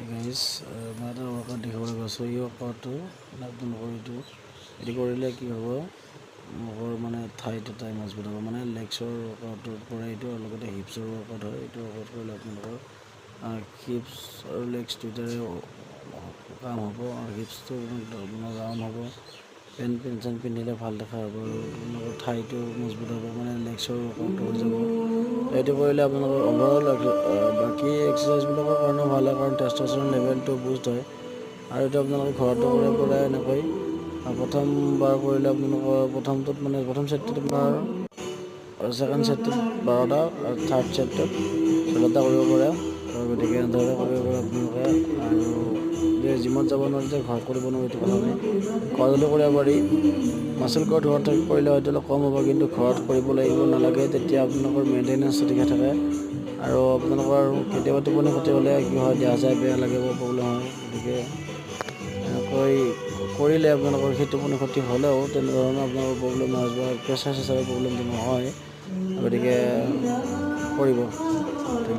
Guys মই এটা workout দেখাবলৈ গৈছোঁ। এই ৱৰ্কআউটটো আপোনালোকৰ এইটো কৰিলে কি হ'ব, মোৰ মানে ঠাইটো মজবুত হ'ব। মানে লেগছৰ ৱৰ্কআউটৰ পৰা এইটো আৰু লগতে হিপছৰ ৱৰ্কআউট হয়। এইটো ৱৰ্কআউট কৰিলে আপোনালোকৰ হিপছ আৰু লেগছ দুয়োটাৰে কাম হ'ব আৰু হিপছটো ৰাউণ্ড হ'ব। পেণ্ট পিন্ধিলে ভাল দেখা হ'ব আৰু আপোনালোকৰ ঠাইটো মজবুত হ'ব, মানে লেগছৰ ৱৰ্কআউটটো হৈ যাব। এইটো কৰিলে আপোনালোকৰ অভাৰঅল বাকী এক্সাৰচাইজবিলাকৰ কাৰণেও ভাল হয়, কাৰণ টেষ্টষ্টেৰন লেভেলটো বুষ্ট হয়। আৰু এইটো আপোনালোকে ঘৰতো কৰিব পাৰে এনেকৈ। প্ৰথমবাৰ কৰিলে আপোনালোকৰ প্ৰথম ছেটটোত আপোনাৰ ছেকেণ্ড ছেটটোত 12টা আৰু থাৰ্ড ছেটটোত 16টা কৰিব পাৰে। গতিকে এনেদৰে কৰিব পাৰে আপোনালোকে। আৰু জিমত যাব নোৱাৰিলে ঘৰত কৰিব নোৱাৰে, এইটো কথা নাই, ঘৰতো কৰিব পাৰি। মাচল গ্ৰ'থ ঘৰত কৰিলে হয়তো অলপ কম হ'ব, কিন্তু ঘৰত কৰিব লাগিব নালাগে। তেতিয়া আপোনালোকৰ মেইনটেনেঞ্চটো ঠিকে থাকে আৰু আপোনালোকৰ কেতিয়াবা টোপনি ক্ষতি হ'লে কি হয়, দেহা যায় বেয়া লাগিব, প্ৰব্লেম হয়। গতিকে এনেকৈ কৰিলে আপোনালোকৰ সেই টোপনি ক্ষতি হ'লেও তেনেধৰণৰ আপোনালোকৰ প্ৰব্লেম নহয় বা প্ৰেছাৰ চেছাৰৰ প্ৰব্লেমটো নহয়। গতিকে কৰিব।